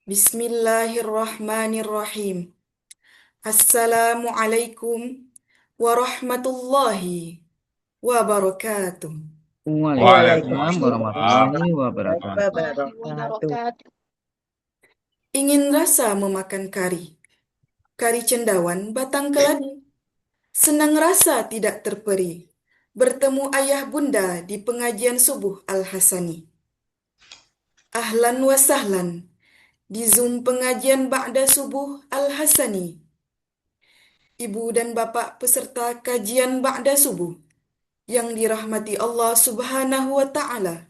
Bismillahirrahmanirrahim. Assalamualaikum warahmatullahi wabarakatuh. Waalaikumsalam Waalaikumsalam warahmatullahi wabarakatuh. warahmatullahi Wabarakatuh. wabarakatuh. Ingin rasa memakan kari, kari cendawan batang keladi. Senang rasa tidak terperi, bertemu ayah bunda di pengajian subuh Al-Hasani. Ahlan wa sahlan, di Zoom pengajian Ba'da Subuh Al-Hasani. Ibu dan bapak peserta kajian Ba'da Subuh yang dirahmati Allah Subhanahu wa Ta'ala.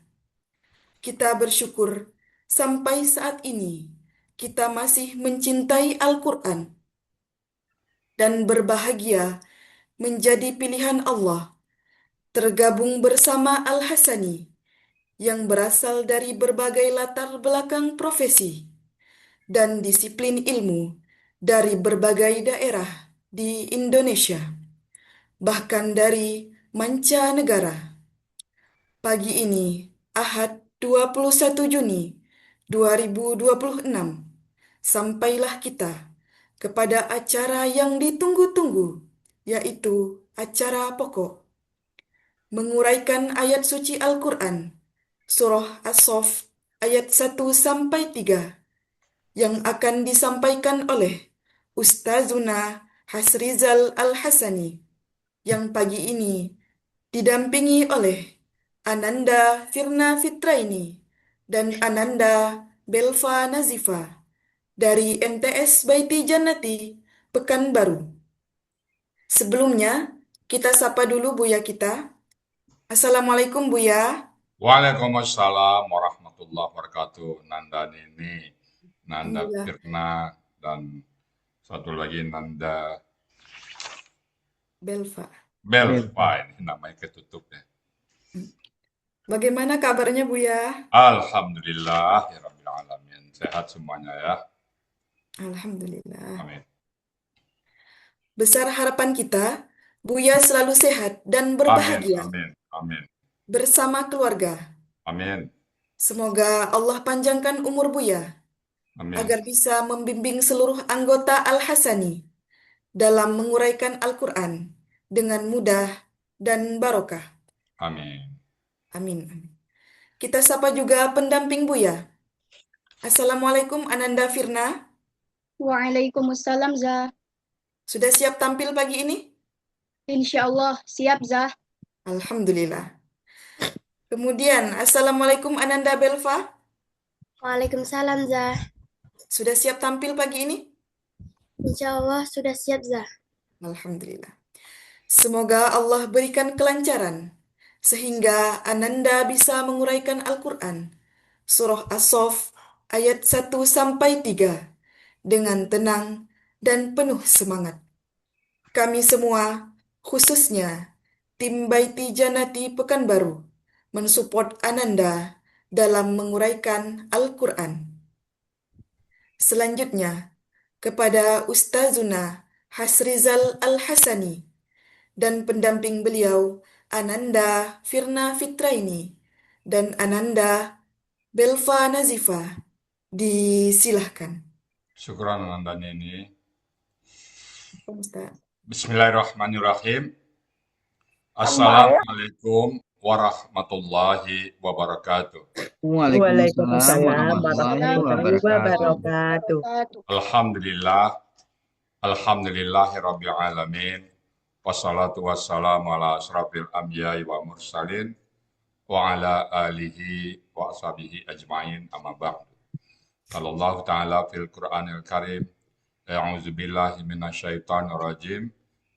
Kita bersyukur sampai saat ini kita masih mencintai Al-Quran dan berbahagia menjadi pilihan Allah, tergabung bersama Al-Hasani yang berasal dari berbagai latar belakang profesi dan disiplin ilmu dari berbagai daerah di Indonesia, bahkan dari mancanegara. Pagi ini, Ahad 21 Juni 2026, sampailah kita kepada acara yang ditunggu-tunggu, yaitu acara pokok, menguraikan ayat suci Al-Quran, Surah As-Saff ayat 1-3, yang akan disampaikan oleh Ustazuna Hasrizal Al-Hasani, yang pagi ini didampingi oleh Ananda Firna Fitraini dan Ananda Belva Nazifa dari MTS Baiti Jannati, Pekanbaru. Sebelumnya, kita sapa dulu Buya kita. Assalamualaikum Buya. Waalaikumsalam warahmatullahi wabarakatuh. Nanda Nini, Nanda Alhamdulillah. Firna, dan satu lagi Nanda Belva. Belva. Ini namanya ketutup ya. Bagaimana kabarnya Buya? Alhamdulillah, ya Rabbil Alamin. Sehat semuanya ya. Alhamdulillah. Amin. Besar harapan kita, Buya selalu sehat dan Amin, berbahagia amin, amin, bersama keluarga. amin, Semoga Allah panjangkan umur Buya amin, agar bisa membimbing seluruh anggota Al-Hasani dalam menguraikan Al-Quran dengan mudah dan barokah. amin. Amin. Amin. Kita sapa juga pendamping Buya. Assalamualaikum Ananda Firna. Waalaikumsalam Zah. Sudah siap tampil pagi ini? Insya Allah siap Zah. Alhamdulillah. Kemudian, Assalamualaikum Ananda Belva. Waalaikumsalam Zah. Sudah siap tampil pagi ini? Insya Allah sudah siap Zah. Alhamdulillah. Semoga Allah berikan kelancaran sehingga Ananda bisa menguraikan Al-Quran Surah As-Saff ayat 1-3 dengan tenang dan penuh semangat. Kami semua, khususnya tim Baiti Janati Pekanbaru, mensupport Ananda dalam menguraikan Al-Quran. Selanjutnya, kepada Ustazuna Hasrizal Al-Hasani dan pendamping beliau Ananda Firna Fitraini dan Ananda Belva Nazifa, disilahkan. Syukran Nanda Nini. Ustaz. Bismillahirrahmanirrahim. Assalamualaikum warahmatullahi wabarakatuh. Waalaikumsalam Waalaikumsalam warahmatullahi warahmatullahi wabarakatuh. wabarakatuh. Alhamdulillah, alhamdulillahi rabbil alamin. Wassalatu wassalamu ala asrafil anbiya'i wa mursalin wa ala alihi wa ashabihi ajma'in amma ba'du. Qala Allah Ta'ala fil Qur'anil Karim, a'udzu billahi minasyaitonir rajim.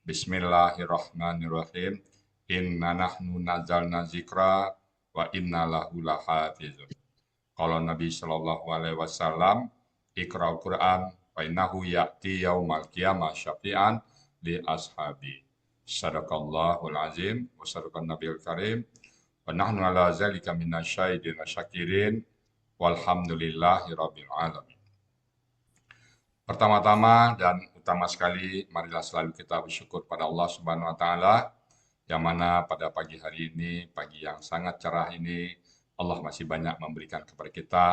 Bismillahirrahmanirrahim. Inna nahnu nazzalna dzikra wa inna lahu lahafizun. Kalau Nabi Shallallahu alaihi wasallam, Iqra'ul Qur'an fa innahu ya'ti yaumal qiyamah syafi'an li ashabi. Sadaqallahul azim wa sadaqan nabiyul karim. Wa nahnu ala zalika minasyahidin wa syakirin. Walhamdulillahi rabbil alamin. Pertama-tama dan utama sekali, marilah selalu kita bersyukur pada Allah Subhanahu wa taala, yang mana pada pagi hari ini, pagi yang sangat cerah ini, Allah masih banyak memberikan kepada kita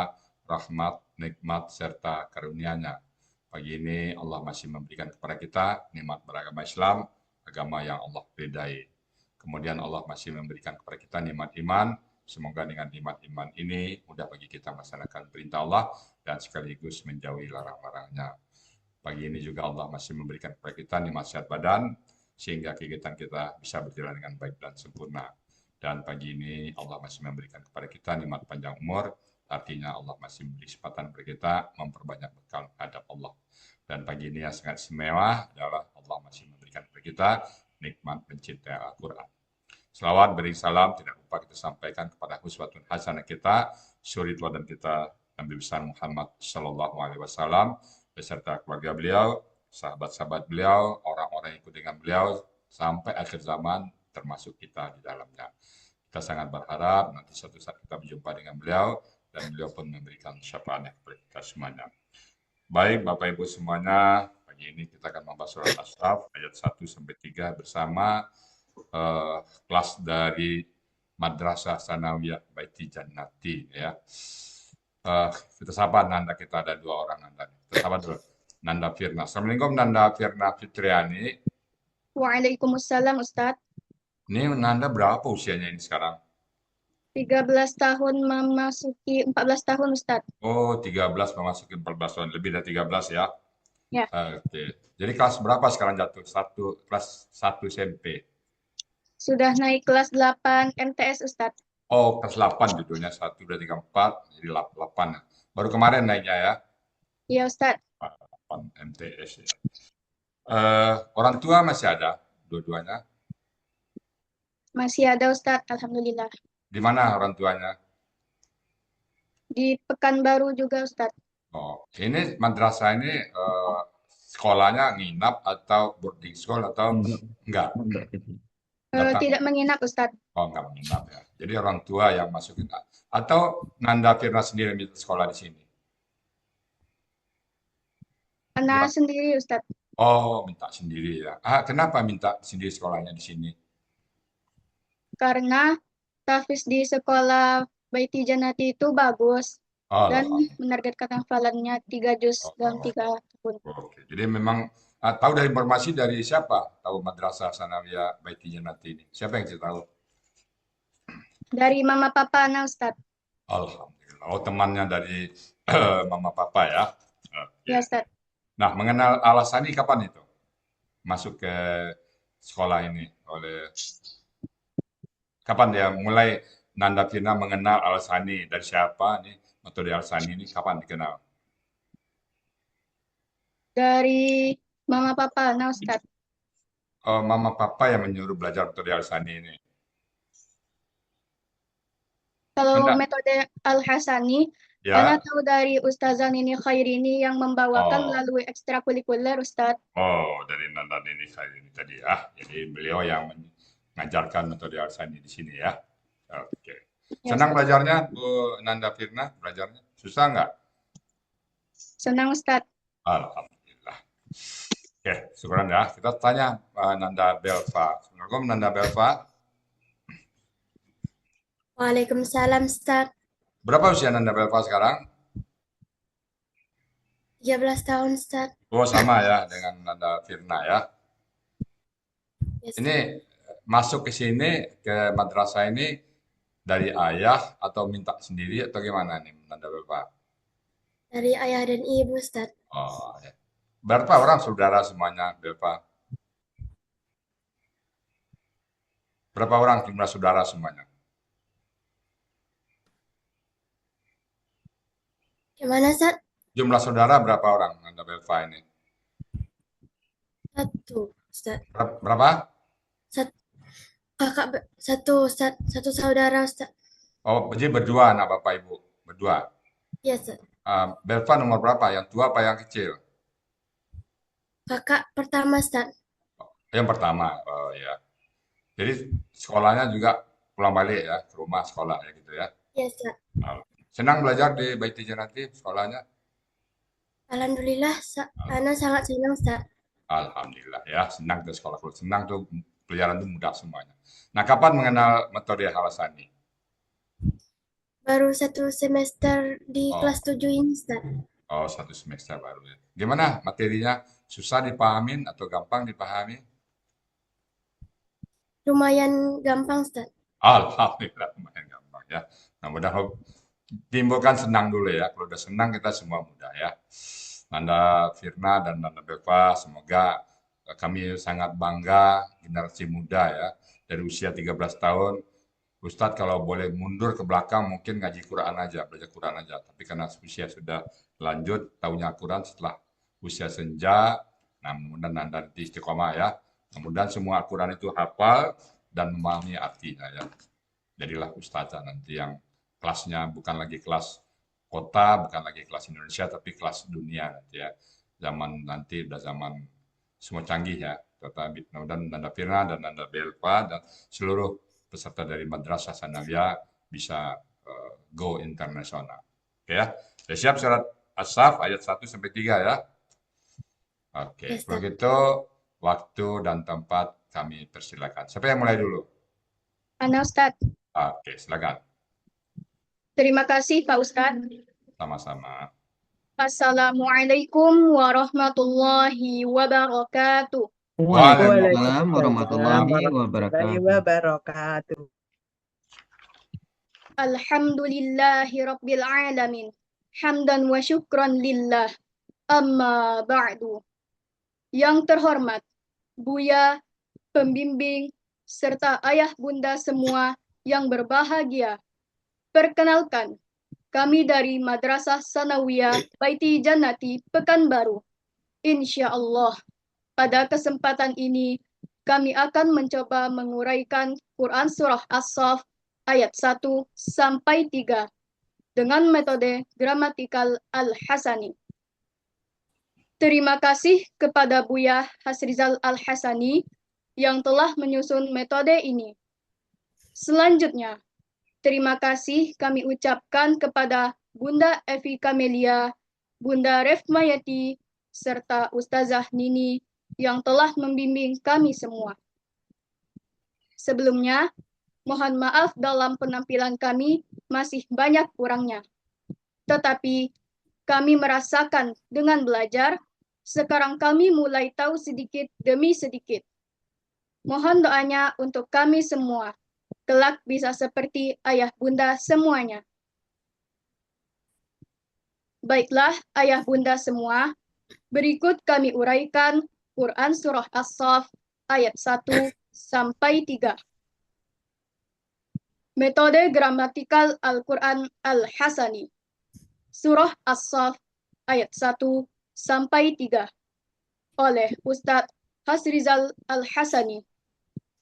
rahmat, nikmat, serta karunia-Nya. Pagi ini Allah masih memberikan kepada kita nikmat beragama Islam, agama yang Allah ridai. Kemudian Allah masih memberikan kepada kita nikmat iman. Semoga dengan nikmat iman ini mudah bagi kita melaksanakan perintah Allah dan sekaligus menjauhi larang-larangnya. Pagi ini juga Allah masih memberikan kepada kita nikmat sehat badan, sehingga kegiatan kita bisa berjalan dengan baik dan sempurna. Dan pagi ini Allah masih memberikan kepada kita nikmat panjang umur, artinya Allah masih memberi kesempatan kepada kita memperbanyak bekal hadap Allah. Dan pagi ini yang sangat istimewa adalah Allah masih memberikan kepada kita nikmat pencinta Al-Quran. Selawat beri salam tidak lupa kita sampaikan kepada uswatun hasanah kita, suri teladan kita Nabi besar Muhammad Sallallahu Alaihi Wasallam beserta keluarga beliau, sahabat-sahabat beliau, orang-orang yang ikut dengan beliau sampai akhir zaman termasuk kita di dalamnya. Kita sangat berharap nanti suatu saat kita berjumpa dengan beliau dan beliau pun memberikan syafaat kepada kita semuanya. Baik Bapak Ibu semuanya, pagi ini kita akan membahas surat Ashraf ayat 1 sampai 3 bersama kelas dari Madrasah Sanawiyah Baiti Jannati ya. Kita sapa Nanda, kita ada 2 orang Nanda. Kita sapa dulu. Nanda Firna. Assalamualaikum Nanda Firna Fitriani. Waalaikumsalam Ustadz. Ini Nanda berapa usianya ini sekarang? 13 tahun memasuki 14 tahun Ustadz. Oh, 13 memasuki 14 tahun. Lebih dari 13 ya? Ya. Oke. Jadi kelas berapa sekarang jatuh? Kelas 1 SMP. Sudah naik kelas 8 MTS Ustadz. Oh, kelas 8 judulnya. 1, 2, 3, 4. Jadi 8. Baru kemarin naiknya ya? Iya Ustadz. 8 MTS ya. Orang tua masih ada? Dua-duanya? Masih ada Ustadz, Alhamdulillah. Di mana orang tuanya? Di Pekanbaru juga Ustadz. Oh, ini madrasah ini sekolahnya nginap atau boarding school atau enggak? Datang. Tidak menginap Ustadz. Oh, enggak menginap ya. Jadi orang tua yang masukin. Atau Nanda Firna sendiri minta sekolah di sini? Anak Ya. sendiri Ustadz. Oh, minta sendiri ya. Kenapa minta sendiri sekolahnya di sini? Karena tahfiz di sekolah Baiti Jannati itu bagus. Oh, Dan menargetkan hafalannya 3 juz dalam 3 tahun. Oke. Jadi memang tahu dari informasi dari siapa? Tahu Madrasah Sanawiyah Baiti Jannati ini? Siapa yang tahu? Dari mama papa anak Ustadz. Alhamdulillah. Oh, temannya dari mama papa ya? Oke. Ya Ustadz. Nah, mengenal Al-Asani kapan itu? Masuk ke sekolah ini kapan dia mulai Nanda Firna mengenal Al-Asani? Dari siapa nih? Metode Al-Asani ini kapan dikenal? Dari mama papa anak Ustadz. Mama papa yang menyuruh belajar metode Al-Asani ini. Kalau Anda- metode Al-Hasani, Ya. Ana tahu dari Ustazah Nini Khairini yang membawakan Oh. melalui ekstrakurikuler Ustadz. Oh, dari Nanda ini tadi ya. Jadi beliau yang mengajarkan metode Al-Asani di sini ya. Oke. Ya, Senang Ustadz. belajarnya Bu Nanda Firna belajarnya? Susah nggak? Senang Ustadz. Alhamdulillah. Oke, syukuran ya. Kita tanya Nanda Belva. Assalamualaikum Nanda Belva. Waalaikumsalam Ustaz. Berapa usia Nanda Belva sekarang? 13 tahun Ustaz. Oh, sama ya dengan Nanda Firna ya. Yes. Ini masuk ke sini, ke madrasah ini dari ayah atau minta sendiri atau gimana nih Nanda Belva? Dari ayah dan ibu Ustaz. Oh, ya. Berapa orang saudara semuanya Belva? Berapa orang jumlah saudara semuanya? Gimana Ustaz? Jumlah saudara berapa orang Nanda Belva ini? 1 Ustaz. Berapa? Kakak satu Ustaz. 1 saudara Ustaz. Oh, jadi berdua anak bapak ibu, berdua. Iya Ustaz. Belva nomor berapa? Yang tua apa yang kecil? Kakak pertama Ustaz. Yang pertama, oh ya. Jadi sekolahnya juga pulang balik ya, ke rumah sekolah ya gitu ya. Iya Ustaz. Senang belajar di Baiti Jannati sekolahnya? Alhamdulillah, Ana sangat senang Ustaz. Alhamdulillah ya, senang tuh sekolah. Kalau senang tuh pelajaran tuh mudah semuanya. Nah, kapan mengenal metode Al-Asani? Baru 1 semester di Oh, kelas 7 ini, Ustaz. oh 1 semester baru ya. Gimana materinya? Susah dipahamin atau gampang dipahami? Lumayan gampang, Ustaz. Alhamdulillah lumayan gampang ya. Nah, mudah timbulkan senang dulu ya. Kalau udah senang kita semua mudah ya. Nanda Firna dan Nanda Belva, semoga kami sangat bangga generasi muda ya. Dari usia 13 tahun, Ustadz kalau boleh mundur ke belakang mungkin ngaji Quran aja, belajar Quran aja. Tapi karena usia sudah lanjut, tahunya Quran setelah usia senja, nah mudah-mudahan Nanda di istiqomah ya. Kemudian semua Al-Quran itu hafal dan memahami artinya ya. Jadilah ustazah nanti yang kelasnya bukan lagi kelas kota, bukan lagi kelas Indonesia, tapi kelas dunia nanti ya. Zaman nanti udah zaman semua canggih ya. Tetapi mudah-mudahan Nanda Firna dan Nanda Belva dan seluruh peserta dari Madrasah Sanawiyah bisa go internasional. Oke ya. Sudah siap surat As-Saff ayat 1 sampai 3 ya. Oke, Ya, kalau Ustaz. gitu waktu dan tempat kami persilakan. Siapa yang mulai dulu? Ana Ustadz. Oke, silakan. Terima kasih Pak Ustadz. Sama-sama. Assalamualaikum warahmatullahi wabarakatuh. Waalaikumsalam warahmatullahi wabarakatuh. wabarakatuh. Alhamdulillahi rabbil alamin. Hamdan wa syukran lillah. Amma ba'du. Yang terhormat, Buya, pembimbing, serta ayah bunda semua yang berbahagia. Perkenalkan, kami dari Madrasah Sanawiyah Baiti Jannati Pekanbaru. Insya Allah, pada kesempatan ini kami akan mencoba menguraikan Quran Surah As-Saff ayat 1 sampai 3 dengan metode gramatikal Al-Hasani. Terima kasih kepada Buya Hasrizal Al-Hasani yang telah menyusun metode ini. Selanjutnya, terima kasih kami ucapkan kepada Bunda Evi Kamelia, Bunda Refmayati, serta Ustazah Nini yang telah membimbing kami semua. Sebelumnya, mohon maaf dalam penampilan kami masih banyak kurangnya. Tetapi kami merasakan dengan belajar, sekarang kami mulai tahu sedikit demi sedikit. Mohon doanya untuk kami semua, kelak bisa seperti ayah bunda semuanya. Baiklah ayah bunda semua, berikut kami uraikan Quran Surah As-Saff ayat 1 sampai 3. Metode gramatikal Al-Quran Al-Hasani. Surah As-Saff ayat 1 sampai 3 oleh Ustadz Hasrizal Al-Hasani,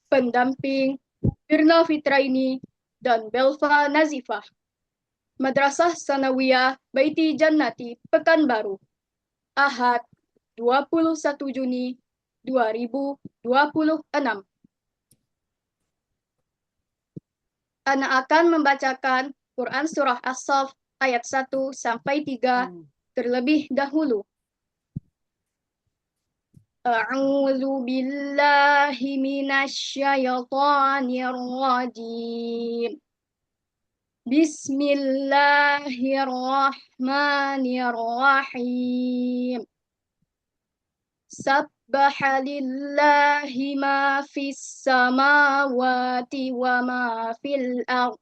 pendamping Firna Fitraini dan Belva Nazifah, Madrasah Sanawiyah Baiti Jannati Pekanbaru, Ahad 21 Juni 2026. Ana akan membacakan Quran Surah As-Saff ayat 1 sampai 3 terlebih dahulu. A'udzu billahi minasyaitonir rajim. Bismillahirrahmanirrahim. Sabbaha lillahi ma fis samawati wa ma fil ardh.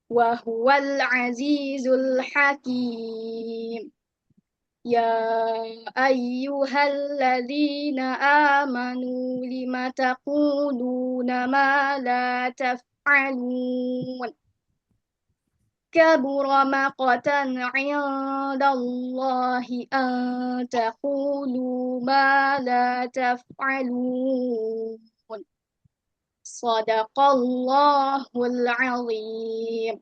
Wa huwal azizul hakim. Ya ayyuhalladzina amanu lima taquluna ma la taf'alun. Kabura maqtan 'indallahi an taqulu ma la taf'alun. Shadaqallahul 'azim.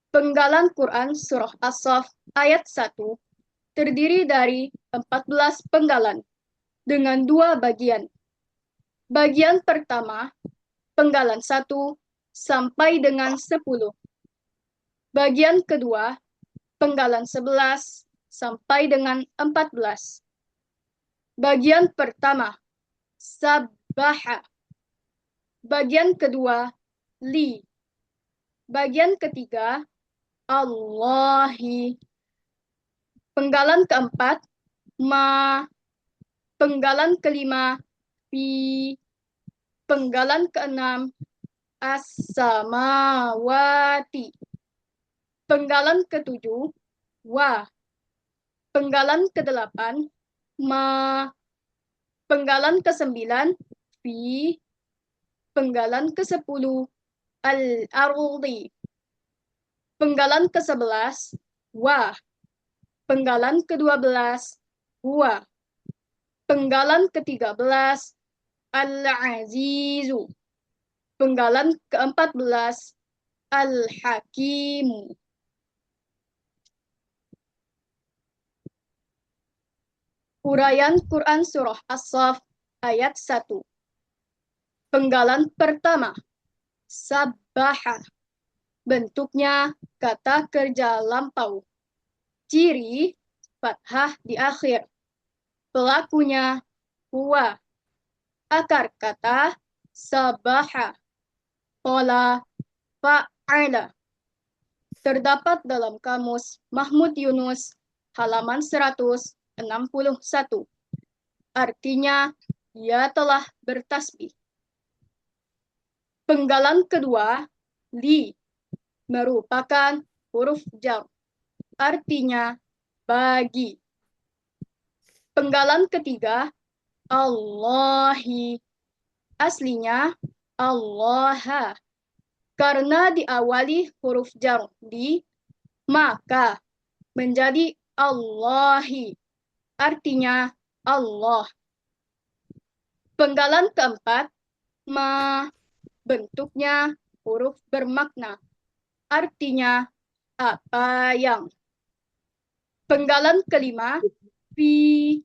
Penggalan Quran Surah As-Saff ayat 1 terdiri dari 14 penggalan dengan 2 bagian. Bagian pertama, penggalan 1 sampai dengan 10. Bagian kedua, penggalan 11 sampai dengan 14. Bagian pertama, sabbaha. Bagian kedua, li. Bagian ketiga, Allahi. Penggalan keempat, ma. Penggalan kelima, fi. Penggalan keenam, as-samawati. Penggalan ketujuh, wa. Penggalan kedelapan, ma. Penggalan kesembilan, fi. Penggalan kesepuluh, al-ardi. Penggalan ke-11, wa. Penggalan ke-12, huwa. Penggalan ke-13, al-azizu. Penggalan ke-14, al-hakimu. Uraian Quran Surah As-Saff ayat 1. Penggalan pertama, sabbaha. Bentuknya kata kerja lampau. Ciri, fathah di akhir. Pelakunya, huwa. Akar kata, sabaha. Pola, fa'ala. Terdapat dalam kamus Mahmud Yunus, halaman 161. Artinya, ia telah bertasbih. Penggalan kedua, li. Merupakan huruf jar. Artinya, bagi. Penggalan ketiga, Allahi. Aslinya, Allaha. Karena diawali huruf jar di, maka menjadi Allahi. Artinya, Allah. Penggalan keempat, ma. Bentuknya huruf bermakna. Artinya, apa yang. Penggalan kelima, fi.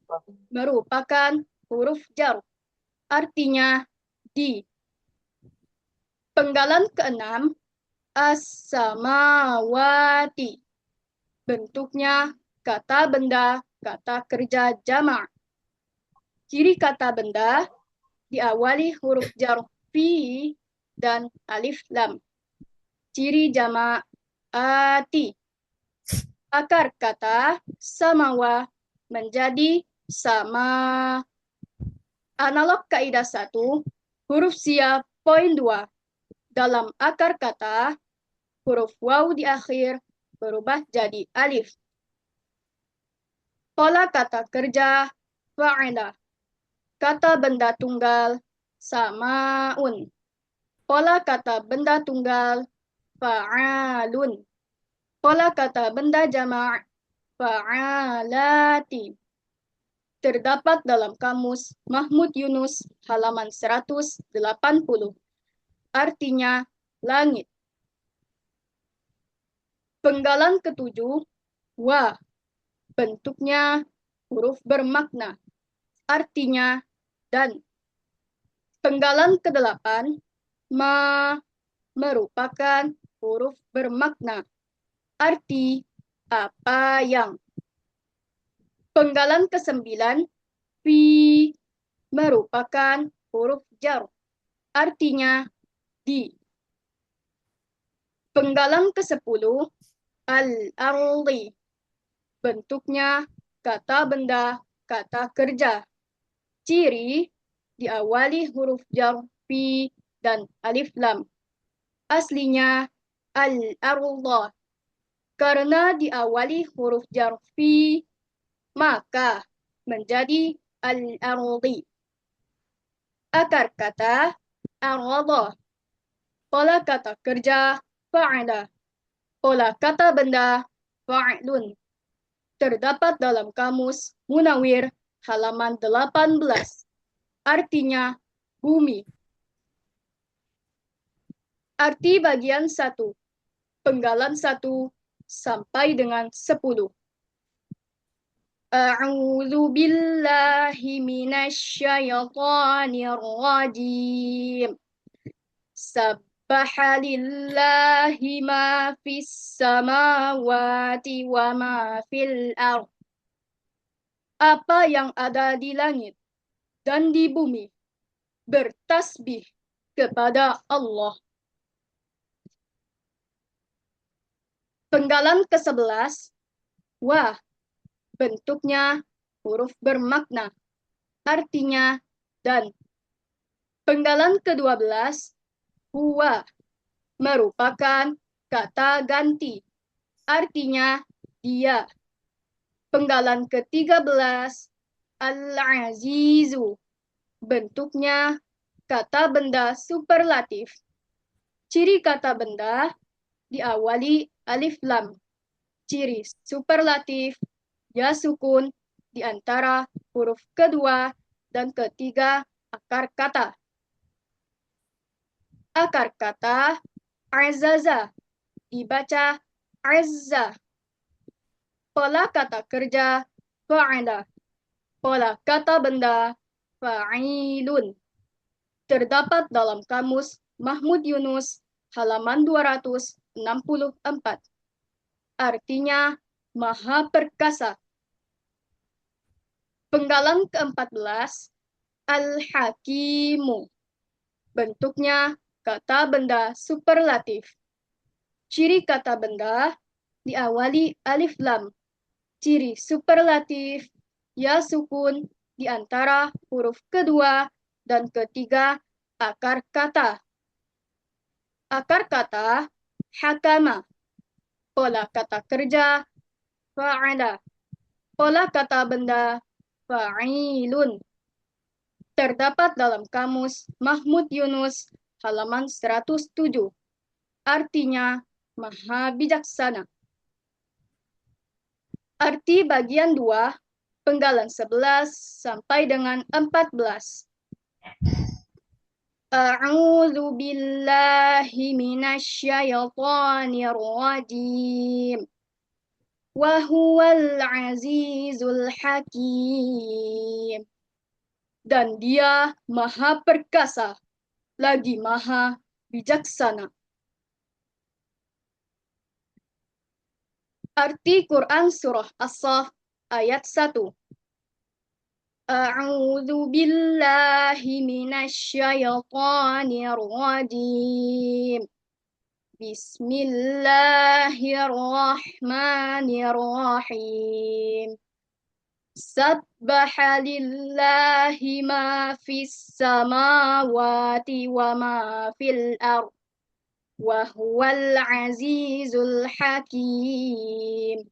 Merupakan huruf jar. Artinya, di. Penggalan keenam, as-samawati. Bentuknya kata benda, kata kerja jamak. Ciri kata benda diawali huruf jar fi dan alif lam. Ciri jamak ati. Akar kata samawa menjadi sama. Analog kaidah 1, huruf sia poin 2. Dalam akar kata, huruf waw di akhir berubah jadi alif. Pola kata kerja, fa'ala. Kata benda tunggal, samaun. Pola kata benda tunggal, fa'alun. Pola kata benda jamak, fa'alati. Terdapat dalam kamus Mahmud Yunus, halaman 180. Artinya, langit. Penggalan ketujuh, wa. Bentuknya huruf bermakna. Artinya, dan. Penggalan ke-8, ma. Merupakan huruf bermakna. Arti, apa yang. Penggalan ke-9, fi. Merupakan huruf jar. Artinya, di. Penggalan ke-10, al-ardi. Bentuknya kata benda, kata kerja. Ciri diawali huruf jar fi dan alif lam. Aslinya al-arda. Karena diawali huruf jar fi, maka menjadi al-ardi. Akar kata arada. Pola kata kerja fa'ala. Pola kata benda fa'lun. Terdapat dalam kamus Munawir halaman 18. Artinya bumi. Arti bagian 1. Penggalan 1 sampai dengan 10. A'udzu billahi minasyaitonir rajim. Sabbaha lillahi ma fis samawati wa ma fil ardh. Apa yang ada di langit dan di bumi bertasbih kepada Allah. Penggalan ke-11, wa, bentuknya huruf bermakna, artinya dan. Penggalan ke-12, huwa, merupakan kata ganti, artinya dia. Penggalan ke-13, al-azizu, bentuknya kata benda superlatif. Ciri kata benda diawali alif lam. Ciri superlatif ya sukun di antara huruf kedua dan ketiga akar kata. Akar kata azaza dibaca azza. Pola kata kerja fa'ala. Pola kata benda fa'ilun. Terdapat dalam kamus Mahmud Yunus halaman 264. Artinya maha perkasa. Penggalan ke-14, al-hakimu. Bentuknya kata benda superlatif. Ciri kata benda diawali alif lam. Ciri superlatif ya sukun di antara huruf kedua dan ketiga akar kata. Akar kata hakama. Pola kata kerja fa'ala. Pola kata benda fa'ilun. Terdapat dalam kamus Mahmud Yunus halaman 107. Artinya maha bijaksana. Arti bagian 2, penggalan 11 sampai dengan 14. A'udzu billahi minasyaitonir rajim. Wa huwal azizul hakim. Dan dia maha perkasa, lagi maha bijaksana. Arti Quran Surah As-Saff ayat 1. A'udzu billahi minasyaitonir rajim. Bismillahirrahmanirrahim. Sabbaha lillahi ma fis samawati wa ma fil ardh. Wa huwal azizul hakim.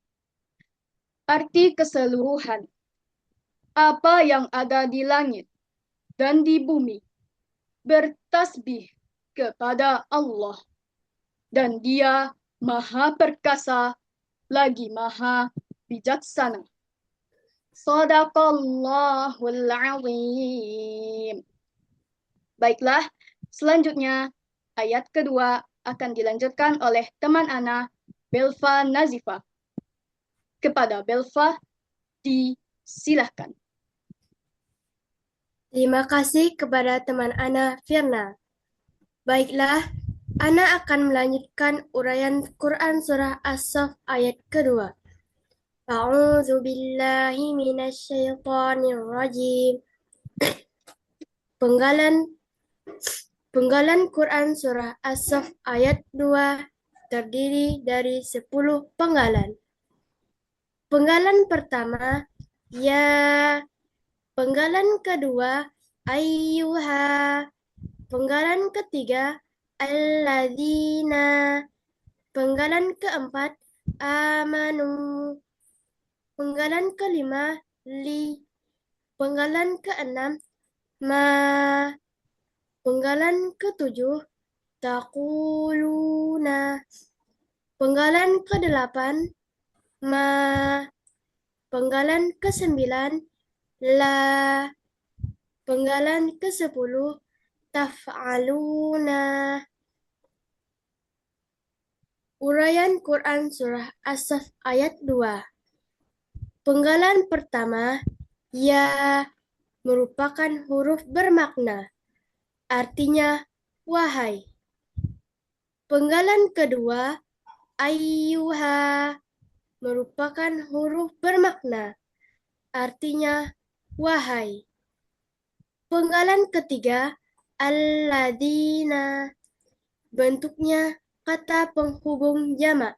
Arti keseluruhan. Apa yang ada di langit dan di bumi bertasbih kepada Allah. Dan dia maha perkasa, lagi maha bijaksana. Shadaqallahul azim. Baiklah, selanjutnya ayat kedua akan dilanjutkan oleh teman Ana, Belva Nazifa. Kepada Belva, disilahkan. Terima kasih kepada teman Ana, Firna. Baiklah, Ana akan melanjutkan uraian Quran Surah As-Saff ayat kedua. A'udzu billahi minasyaitonir rajim. Penggalan Quran Surah As-Saff ayat 2 terdiri dari 10 penggalan. Penggalan pertama, ya. Penggalan kedua, ayyuha. Penggalan ketiga, alladzina. Penggalan keempat, amanu. Penggalan kelima, li. Penggalan keenam, ma. Penggalan ketujuh, taquluna. Penggalan kedelapan, ma. Penggalan ke-9, la. Penggalan ke-10, taf'aluna. Uraian Quran Surah As-Saff ayat 2. Penggalan pertama, ya, merupakan huruf bermakna. Artinya, wahai. Penggalan kedua, ayyuha, merupakan huruf bermakna. Artinya, wahai. Penggalan ketiga, alladzina, bentuknya kata penghubung jamak.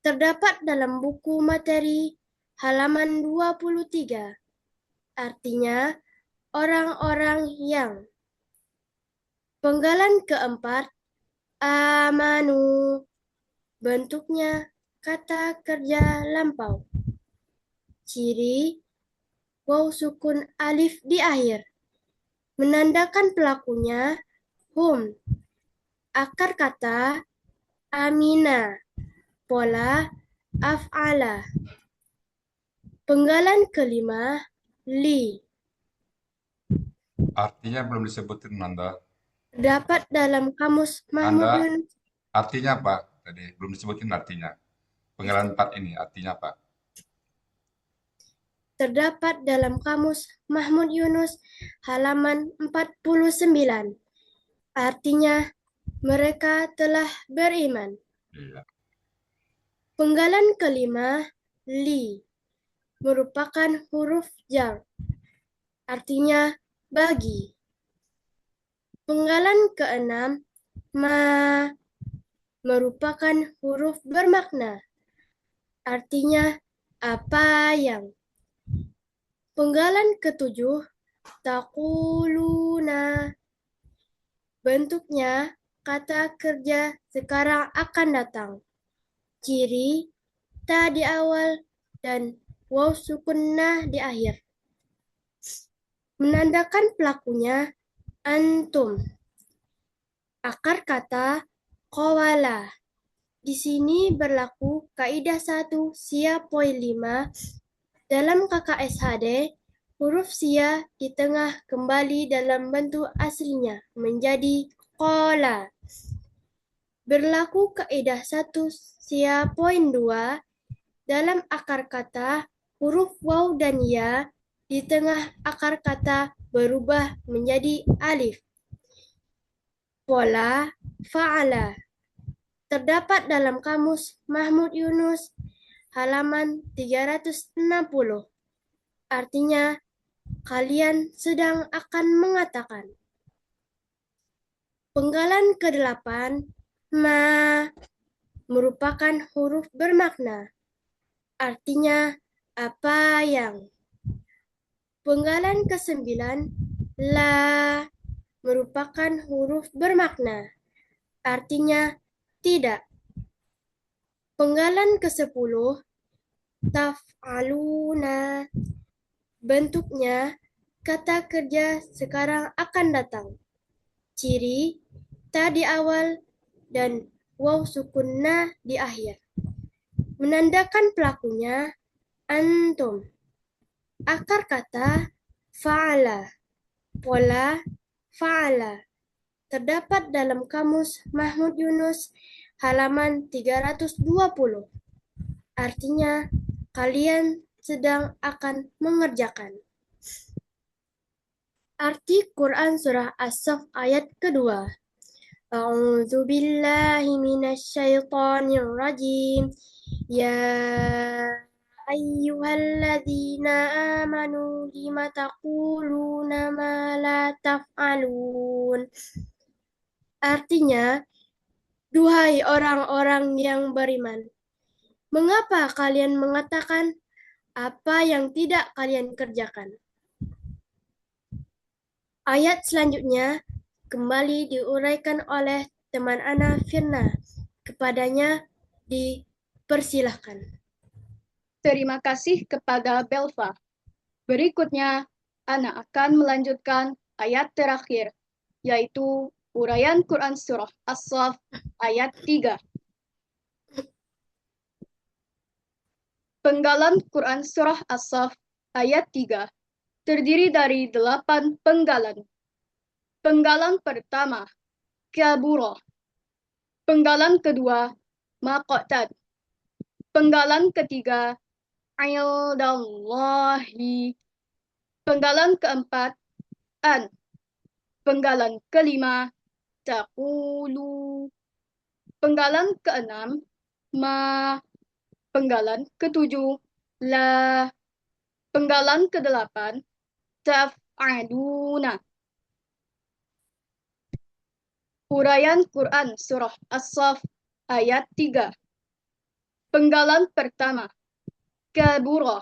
terdapat dalam buku materi halaman 23. Artinya, orang-orang yang. Penggalan keempat, amanu. Bentuknya kata kerja lampau. Ciri, waw sukun alif di akhir. Menandakan pelakunya, hum. Akar kata, amina. Pola, af'ala. Penggalan kelima, li. Artinya belum disebutin Nanda. Terdapat dalam kamus Mahmud Anda Yunus. artinya apa? Tadi belum disebutin artinya. Penggalan 4 ini artinya apa? Terdapat dalam kamus Mahmud Yunus halaman 49. Artinya, mereka telah beriman. Iya. Penggalan kelima, li, merupakan huruf jar. Artinya, bagi. Penggalan keenam, ma, merupakan huruf bermakna. Artinya, apa yang. Penggalan ketujuh, taquluna. Bentuknya, kata kerja sekarang akan datang. Ciri, ta di awal dan waw sukunnah di akhir. Menandakan pelakunya, antum. Akar kata, qawala. Di sini berlaku kaidah 1 sia poin 5. Dalam KKSHD, huruf sia di tengah kembali dalam bentuk aslinya menjadi qala. Berlaku kaidah 1 sia poin 2. Dalam akar kata, huruf waw dan ya di tengah akar kata berubah menjadi alif. Pola, fa'ala. Terdapat dalam kamus Mahmud Yunus halaman 360. Artinya, kalian sedang akan mengatakan. Penggalan ke-8, ma, merupakan huruf bermakna. Artinya, apa yang. Penggalan ke-9, la, merupakan huruf bermakna. Artinya, tidak. Penggalan ke-10, taf'aluna. Bentuknya, kata kerja sekarang akan datang. Ciri, ta di awal dan waw sukunna di akhir. Menandakan pelakunya, antum. Akar kata, fa'ala. Pola, fa'ala. Terdapat dalam kamus Mahmud Yunus halaman 320. Artinya, kalian sedang akan mengerjakan. Arti Quran Surah As-Saff ayat kedua. A'udzu billahi minasyaitonir rajim. Ya ayyuhalladzina amanu lima taquluna ma la taf'alun. Artinya, duhai orang-orang yang beriman, mengapa kalian mengatakan apa yang tidak kalian kerjakan? Ayat selanjutnya kembali diuraikan oleh teman Ana Firna. Kepadanya dipersilahkan. Terima kasih kepada Belva. Berikutnya, Ana akan melanjutkan ayat terakhir, yaitu uraian Quran Surah As-Saff ayat 3. Penggalan Quran Surah As-Saff ayat 3 terdiri dari 8 penggalan. Penggalan pertama, kabura. Penggalan kedua, maqtad. Penggalan ketiga, ildallahi. Penggalan keempat, an. Penggalan kelima, taqulu. Penggalan keenam, ma. Penggalan ketujuh, la. Penggalan kedelapan, taf'aluna. Uraian Quran Surah As-Saff ayat 3. Penggalan pertama, kabura.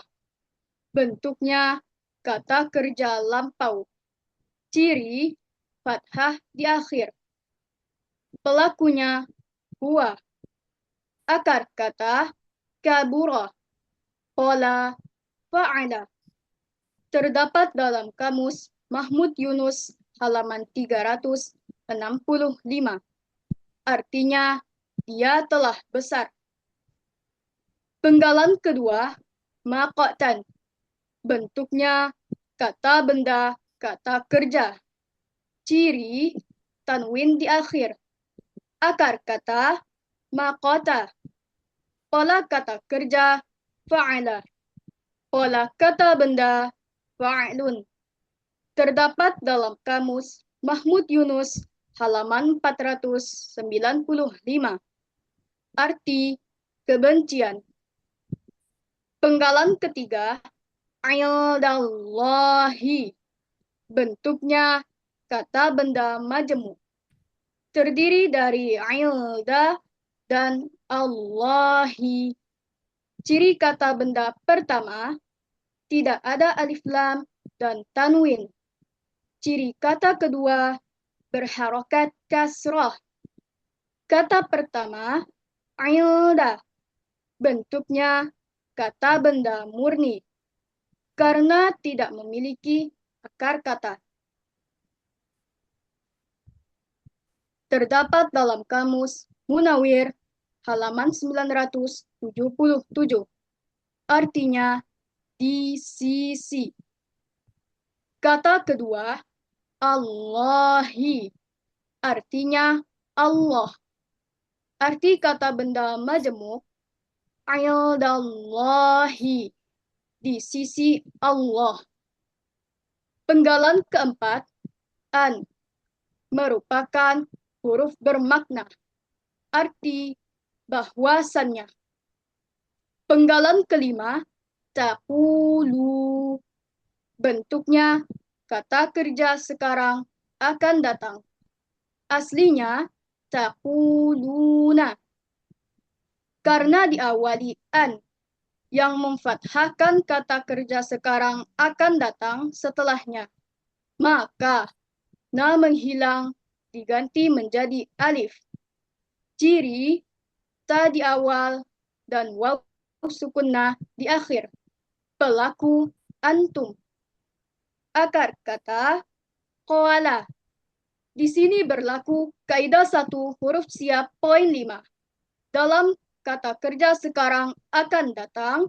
Bentuknya kata kerja lampau. Ciri, fathah di akhir. Pelakunya, huwa. Akar kata, kabura. Pola, fa'ala. Terdapat dalam kamus Mahmud Yunus halaman 365. Artinya, dia telah besar. Penggalan kedua, maqatan. Bentuknya kata benda, kata kerja. Ciri, tanwin di akhir. Akar kata, maqata. Pola kata kerja, fa'ala. Pola kata benda, fa'lun. Terdapat dalam kamus Mahmud Yunus halaman 495. Arti kebencian. Penggalan ketiga, ildallahi. Bentuknya kata benda majemuk. Terdiri dari ilda dan Allahi. Ciri kata benda pertama, tidak ada alif lam dan tanwin. Ciri kata kedua, berharokat kasrah. Kata pertama, ilda. Bentuknya kata benda murni karena tidak memiliki akar kata. Terdapat dalam kamus Munawir halaman 977. Artinya di sisi. Kata kedua, Allahi. Artinya Allah. Arti kata benda majemuk, ildallahi. Di sisi Allah. Penggalan keempat, an. Merupakan huruf bermakna. Arti bahwasannya. Penggalan kelima, taqulu. Bentuknya kata kerja sekarang akan datang. Aslinya taquluna. Karena diawali an yang memfathahkan kata kerja sekarang akan datang setelahnya. Maka na menghilang diganti menjadi alif. Ciri ta di awal dan waw sukunna di akhir. Pelaku antum. Akar kata qala. Di sini berlaku kaidah 1 huruf siap poin 5. Dalam kata kerja sekarang akan datang,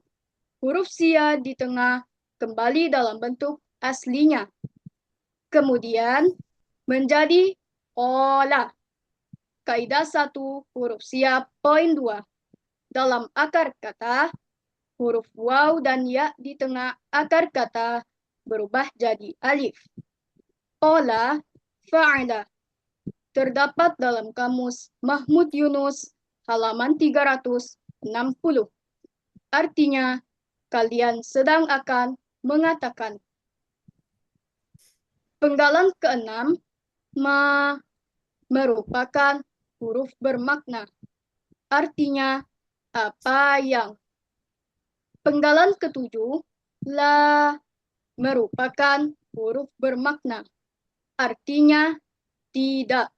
huruf sia di tengah kembali dalam bentuk aslinya. Kemudian menjadi qala. Kaidah 1 huruf siap poin 2. Dalam akar kata, huruf waw dan ya di tengah akar kata berubah jadi alif. Qala, fa'ala. Terdapat dalam kamus Mahmud Yunus halaman 360. Artinya, kalian sedang akan mengatakan. Penggalan keenam, ma merupakan huruf bermakna. Artinya, apa yang. Penggalan ketujuh, la merupakan huruf bermakna. Artinya, tidak.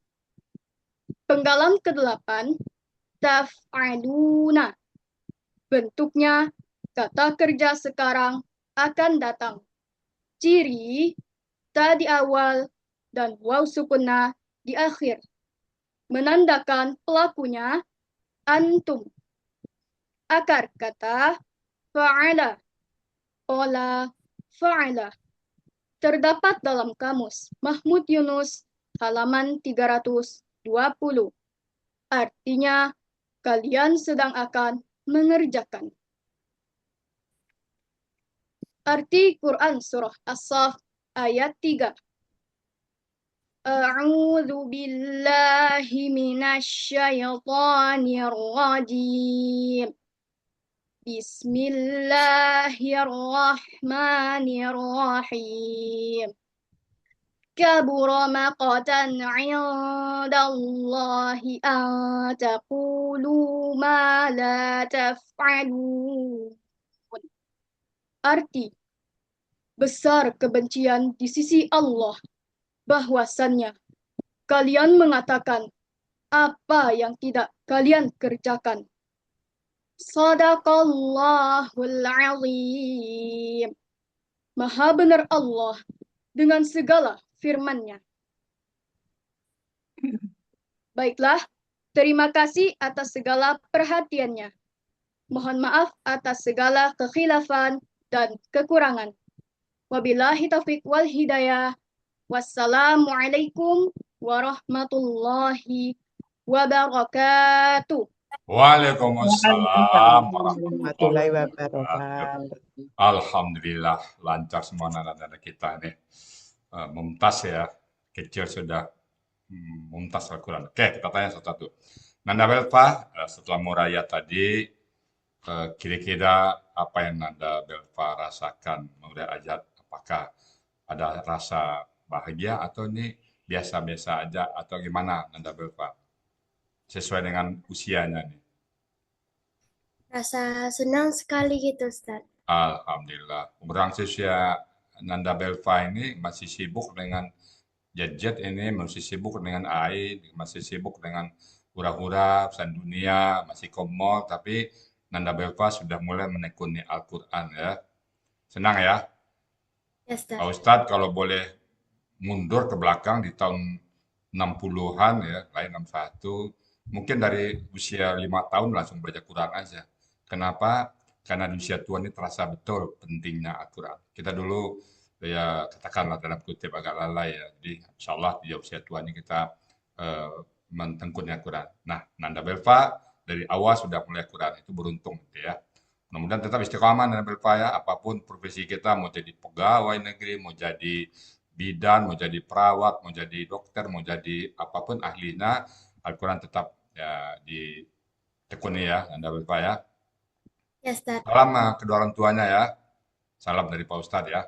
Penggalan ke-8, taf'aluna. Bentuknya, kata kerja sekarang akan datang. Ciri, ta di awal dan waw sukunna di akhir. Menandakan pelakunya, antum. Akar kata, fa'ala. Qala, fa'ala. Terdapat dalam kamus Mahmud Yunus halaman 320. Artinya, kalian sedang akan mengerjakan. Arti Quran Surah As-Saff ayat 3. A'udzu billahi minasyaitonir rajim. Bismillahirrahmanirrahim. كبر مقتا عند الله أن تقولوا ما لا تفعلون. Arti, besar kebencian di sisi Allah bahwasannya kalian mengatakan apa yang tidak kalian kerjakan. Sadaqallahul azim. Maha benar Allah dengan segala firman-Nya. Baiklah, terima kasih atas segala perhatiannya. Mohon maaf atas segala kekhilafan dan kekurangan. Wabillahi taufiq wal hidayah. Wassalamualaikum warahmatullahi wabarakatuh. Waalaikumsalam warahmatullahi warahmatullahi wabarakatuh. wabarakatuh. Alhamdulillah lancar semua anak-anak kita nih. Mumtaz ya, kecil sudah mumtaz Al-Quran. Oke, kita tanya satu-satu. Nanda Belva, setelah muraya tadi, kira-kira apa yang Nanda Belva rasakan mengurai ayat? Apakah ada rasa bahagia atau ini biasa-biasa aja atau gimana Nanda Belva? Sesuai dengan usianya nih. Rasa senang sekali gitu, Ustaz. Alhamdulillah. Umur seusia Nanda Belva ini masih sibuk dengan gadget ini, masih sibuk dengan AI, masih sibuk dengan hura-hura, pesan dunia, masih ke mall, tapi Nanda Belva sudah mulai menekuni Al-Quran ya. Senang ya? Ya, Ustaz. Pak Ustadz kalau boleh mundur ke belakang di tahun 60-an ya, lahir 61, mungkin dari usia 5 tahun langsung belajar Quran aja. Kenapa? Karena di usia tua ini terasa betul pentingnya Al-Quran. Kita dulu ya katakanlah dalam kutip agak lalai ya. Jadi insya Allah di usia tua ini kita mentekuni Al-Quran. Nah, Nanda Belva dari awal sudah mulai Quran, itu beruntung gitu ya. Mudah-mudahan tetap istiqomah Nanda Belva ya, apapun profesi kita, mau jadi pegawai negeri, mau jadi bidan, mau jadi perawat, mau jadi dokter, mau jadi apapun ahlinya, Al-Quran tetap ya ditekuni ya Nanda Belva ya. Ya, Ustaz. Salam kedua orang tuanya ya. Salam dari Pak Ustadz ya.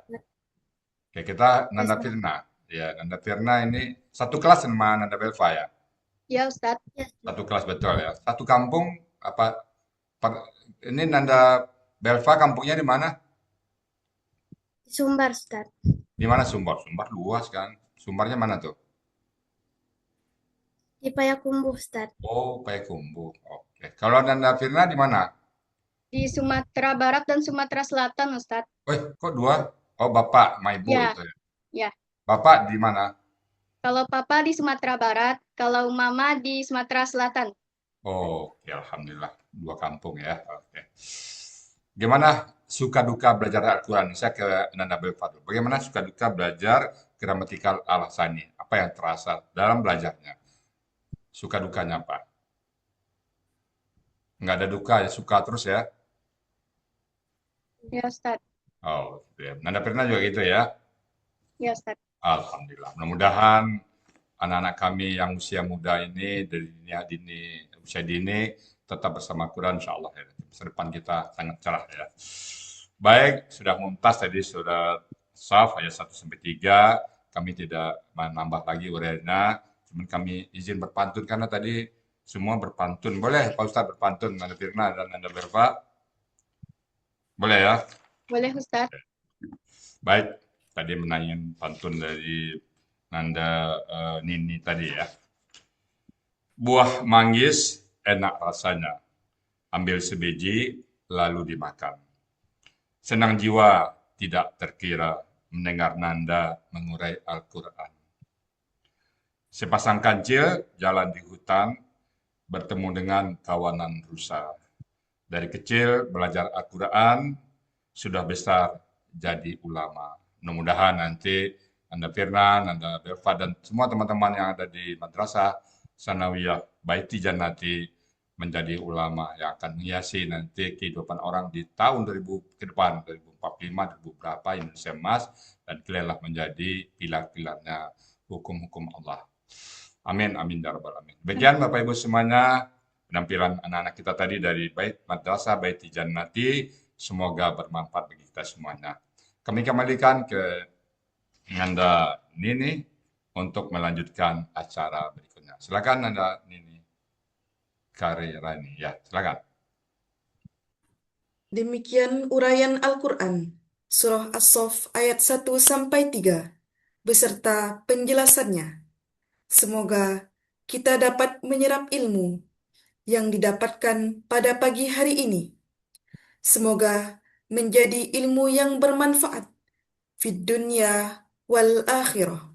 Oke, kita Nanda Firna. Ya, Nanda Firna ini satu kelas sama Nanda Belva ya. Ya, Ustaz. Satu kelas betul ya. Satu kampung apa? Ini Nanda Belva kampungnya di mana? Di Sumbar, Ustaz. Di mana Sumbar? Sumbar luas kan. Sumbarnya mana tuh? Di Payakumbuh, Ustaz. Oh, Payakumbuh. Oke. Kalau Nanda Firna di mana? Di Sumatera Barat dan Sumatera Selatan, Ustaz. Kok dua? Oh, Bapak, sama Ibu Ya. itu ya. Ya. Bapak di mana? Kalau Papa di Sumatera Barat, kalau Mama di Sumatera Selatan. Oh, oke, alhamdulillah. Dua kampung ya. Oke. Gimana suka duka belajar Al-Quran? Saya ke Nanda Belva dulu. Bagaimana suka duka belajar gramatikal Al-Ahsani? Apa yang terasa dalam belajarnya? Suka dukanya apa? Nggak ada duka ya, suka terus ya? Ya, Ustaz. Oh, ya. Nanda pernah juga gitu ya? Ya, Ustaz. Alhamdulillah. Mudah-mudahan anak-anak kami yang usia muda ini dari usia dini tetap bersama Quran insya Allah ya. Masa depan kita sangat cerah ya. Baik, sudah mumtaz tadi sudah saf ayat 1 sampai 3. Kami tidak menambah lagi uraiannya. Cuma kami izin berpantun karena tadi semua berpantun. Boleh Pak Ustadz berpantun Nanda Firna dan Nanda Belva? Boleh ya? Boleh, Ustaz. Baik, tadi menanyain pantun dari Nanda Nini tadi ya. Buah manggis enak rasanya. Ambil sebiji lalu dimakan. Senang jiwa tidak terkira mendengar Nanda mengurai Al-Quran. Sepasang kancil jalan di hutan bertemu dengan kawanan rusa. Dari kecil belajar Al-Quran, sudah besar jadi ulama. Mudah-mudahan nanti Nanda Firna, Nanda Belva, dan semua teman-teman yang ada di Madrasah Sanawiyah Baiti Jannati menjadi ulama yang akan menghiasi nanti kehidupan orang di tahun 2000 ke depan, 2045, 2000 berapa, Indonesia emas, dan kalianlah menjadi pilar-pilarnya hukum-hukum Allah. Amin, amin, ya rabbal alamin. Demikian Bapak Ibu semuanya, penampilan anak-anak kita tadi dari Madrasah Baiti Jannati, semoga bermanfaat bagi kita semuanya. Kami kembalikan ke Nanda Nini untuk melanjutkan acara berikutnya. Silakan ada Nini Karirani. Ya, silakan. Demikian uraian Al-Quran, Surah As-Saff ayat 1-3, beserta penjelasannya. Semoga kita dapat menyerap ilmu yang didapatkan pada pagi hari ini. Semoga menjadi ilmu yang bermanfaat fid dunya wal akhirah.